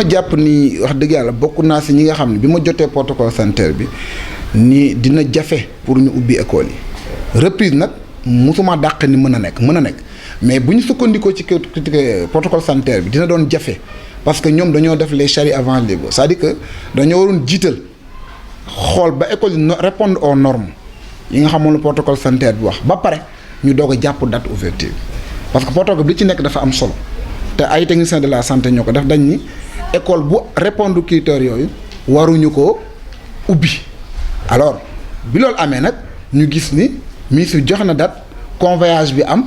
jàpp ni wax dëgg yàlla bokk naa si ñi nga xam ne bi ma jotee protocole sanitaire bi ni dina jafe pour ñu ubbi école yi reprise nag musuma dàq ni mën a nekk mais bu ñu sukkandikoo ci protocole sanitaire bi dina doon jafe parce que ñoom dañoo def les charrues avant les bœufs c'est-à-dire que dañoo waroon jiital xool ba école yi répondre aux normes yi nga xamoon le protocole sanitaire bi wax ba pare ñu doog a jàpp date ouverture parce que protocole bi li ci nekk dafa am solo te ay techniciens de la santé ñoo ko def dañ ni école bu répondre critères yooyu waruñu ko ubbi alors bi loolu amee nag ñu gis ni ministre bi joxe na date convoyage bi am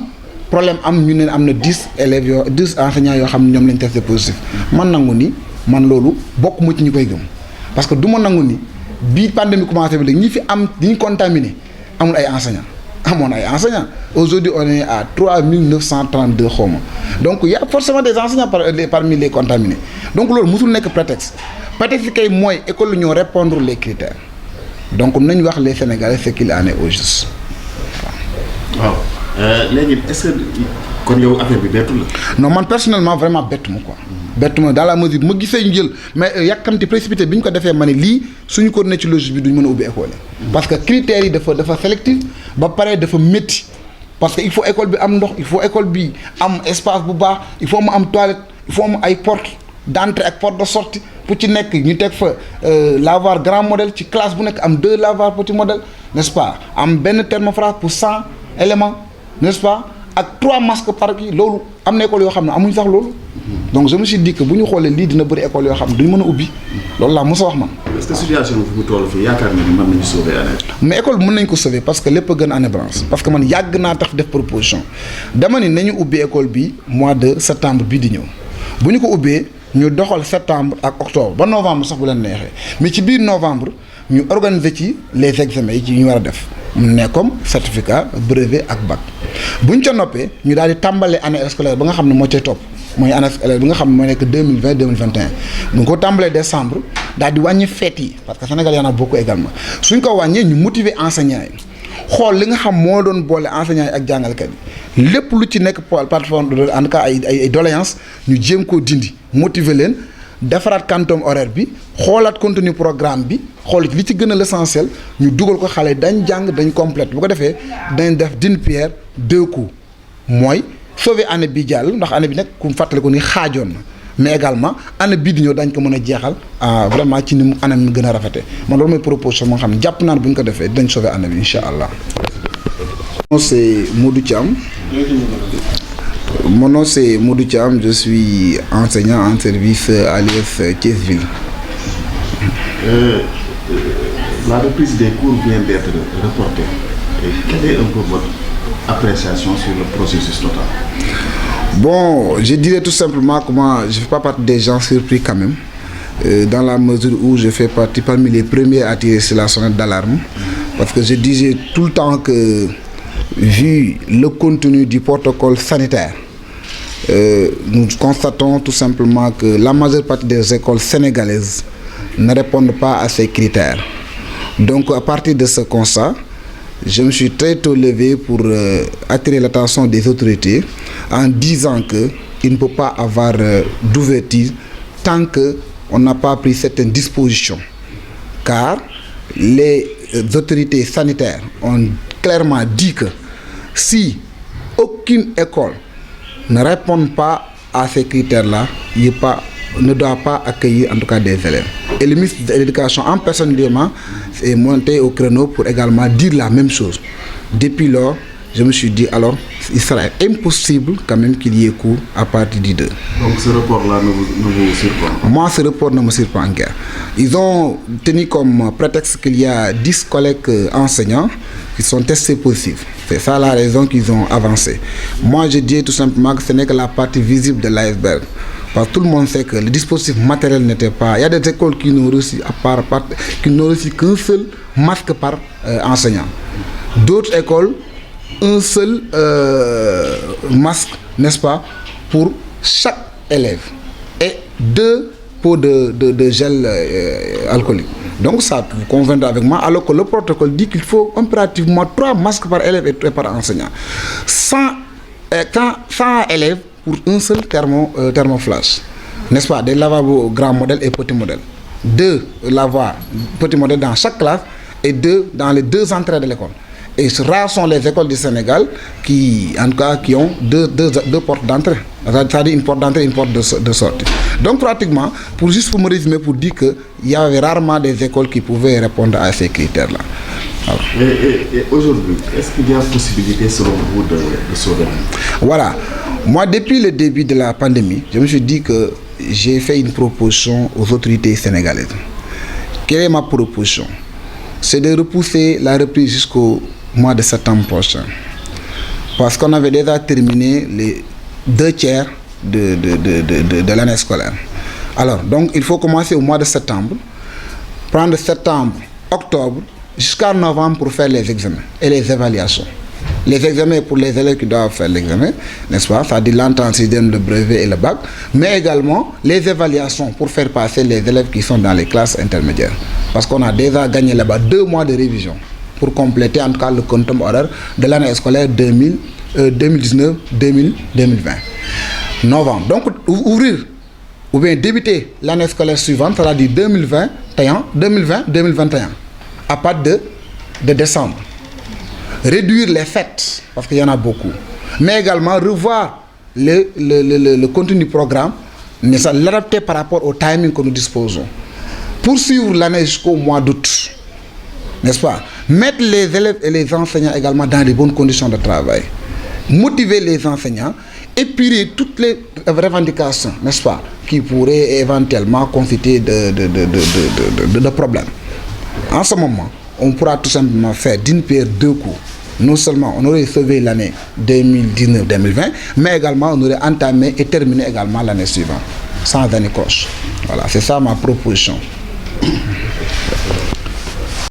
problème am ñu ne am na 10 élèves yoo 10 enseignants yoo xam ne ñoom lañ testé positif man nangu ni man loolu bokk mu ci ñu koy gëm parce que du ma nangu ni bii pandémie commencé bi léegi ñi fi am di ñu contaminé amul ay enseignants amoon ay enseignants aujourd'hui on est à 3932 xaw ma donc y a forcément des enseignants parmi les contaminés donc loolu musul nekk prétexte kay mooy école ñoo répondre les critères donc nañ wax les Sénégalais ce qu'il en est au juste waaw. léegi est-ce que kon yow affaire bi bettu la. non man personnellement vraiment bettu ma quoi. bettu ma dans la mesure ma gisee ñu jël mais yàkkamti précipité bi ñu ko defee ma ne lii suñu ko ne ci logique bi duñ mën a ubbi école yi. parce que critères yi dafa sélectif ba pare dafa métti parce que il faut école bi am ndox il faut école bi am espace bu baax il faut mu am toilette il faut mu ay porte d'entrée ak porte de sortie pour ci nekk ñu teg fa lavoir grand modèle ci classe bu nekk am 2 lavoirs petit modèle n'est-ce pas am benn thermoflash pour 100 éléments n'est-ce pas ak 3 masques par kii loolu am na école yoo xam ne amuñ sax loolu. donc je me suis dit que bu ñu xoolee lii dina bëri école yoo xam ne duñ mën a ubbi loolu laa mos a wax man. est-ce que situation bi fi mu toll fii yaakaar nga ni mën nañu sauver année bi. mais école bi mën nañ ko sauver parce que lépp a gën année blanche parce que man yàgg naa tax def proposition dama ni nañu ubbi école bi mois de septembre bii di ñëw bu ñu ko ubbee ñu doxal septembre ak octobre ba novembre sax bu leen neexee mais ci biir novembre ñu organiser ci les examens yi ci ñu war a def mu ne comme certificat brevet ak bac bu ñu ca noppee ñu daal di tàmbalee année scolaire ba nga xam ne moo cay topp mooy année scolaire bi nga xam ne mooy nekk 2020 2021 bu ñu ko tàmbalee décembre daal di wàññi fête yi parce que Sénégal y en a beaucoup également suñ ko wàññee ñu motiver enseignants yi xool li nga xam moo doon boole enseignants yi ak jàngalkat yi lépp lu ci nekk plateforme de en tout cas ay doléances ñu jéem koo dindi motiver leen defaraat quantum horaire bi xoolaat contenu programme bi xool li ci gën a l'essentiel ñu dugal ko xale dañ jàng dañ complète bu ko defee dañ def d'une pierre 2 coups mooy sauver année bi jàll ndax année bi nag ku fàttali ko ni xaajoon na mais également année bii di ñëw dañ ko mën a jeexal vraiment ci ni mu anam mi gën a rafete man loolu mooy proposition moo xam ne jàpp naa ne bu ñu ko defee dañ sauver année bi incha allah. c'est Modou Thiam. Mon nom c'est Modou Thiam, je suis enseignant en service à l'IEF Thiès-Ville. La reprise des cours vient d'être reportée. Et quelle est un peu votre appréciation sur le processus total? Bon, je dirais tout simplement que moi, je ne fais pas partie des gens surpris quand même, dans la mesure où je fais partie parmi les premiers à tirer sur la sonnette d'alarme, parce que je disais tout le temps que, vu le contenu du protocole sanitaire, nous constatons tout simplement que la majeure partie des écoles sénégalaises ne répondent pas à ces critères. Donc à partir de ce constat, je me suis très tôt levé pour attirer l'attention des autorités en disant qu'il ne peut pas avoir d'ouverture tant qu'on n'a pas pris certaines dispositions. Car les autorités sanitaires ont clairement dit que si aucune école ne répond pas à ces critères-là, ne doit pas accueillir en tout cas des élèves. Et le ministre de l'Éducation en personnellement est monté au créneau pour également dire la même chose. Depuis lors, je me suis dit alors il sera impossible quand même qu'il y ait cours à partir du 2. Donc ce report-là ne vous surprend? Moi, ce report ne me surprend guère. Ils ont tenu comme prétexte qu'il y a 10 collègues enseignants qui sont testés positifs. C'est ça la raison qu'ils ont avancé. Moi, je dis tout simplement que ce n'est que la partie visible de l'iceberg. Parce que tout le monde sait que le dispositif matériel n'était pas... Il y a des écoles qui n'ont reçu, qu'un seul masque par enseignant. D'autres écoles, un seul masque, n'est-ce pas, pour chaque élève. Et 2 pots de gel alcoolique. Donc ça, vous conviendrez avec moi, alors que le protocole dit qu'il faut impérativement 3 masques par élève et par enseignant. 100 élèves pour un seul thermoflash. n'est-ce pas, des lavabos grand modèle et petit modèle. 2 lavabos petit modèle dans chaque classe et 2 dans les 2 entrées de l'école. Et rares sont les écoles du Sénégal qui, en tout cas, qui ont deux portes d'entrée. C'est-à-dire une porte d'entrée et une porte de sortie. Donc pratiquement, juste pour me résumer, pour dire qu'il y avait rarement des écoles qui pouvaient répondre à ces critères-là. Et aujourd'hui, est-ce qu'il y a possibilité selon vous de sauver? Voilà. Moi, depuis le début de la pandémie, je me suis dit que j'ai fait une proposition aux autorités sénégalaises. Quelle est ma proposition? C'est de repousser la reprise jusqu'au mois de septembre prochain. Parce qu'on avait déjà terminé les 2 tiers de l'année scolaire. Alors, donc, il faut commencer au mois de septembre, prendre septembre, octobre, jusqu'à novembre pour faire les examens et les évaluations. Les examens pour les élèves qui doivent faire l'examen, n'est-ce pas? Ça dit l'entrée en sixième, le brevet et le bac, mais également les évaluations pour faire passer les élèves qui sont dans les classes intermédiaires. Parce qu'on a déjà gagné là-bas 2 mois de révision pour compléter en tout cas le quantum horaire de l'année scolaire 2019-2020. Novembre. Donc ouvrir ou bien débuter l'année scolaire suivante, c'est-à-dire 2020-2021, à partir de décembre. Réduire les fêtes, parce qu'il y en a beaucoup, mais également revoir le contenu du programme, mais ça l'adapter par rapport au timing que nous disposons. Poursuivre l'année jusqu'au mois d'août, n'est-ce pas? Mettre les élèves et les enseignants également dans de bonnes conditions de travail. Motiver les enseignants, épurer toutes les revendications, n'est-ce pas, qui pourraient éventuellement constituer de problèmes. En ce moment, on pourra tout simplement faire d'une pierre 2 coups. Non seulement on aurait sauvé l'année 2019-2020, mais également on aurait entamé et terminé également l'année suivante, sans année croche. Voilà, c'est ça ma proposition.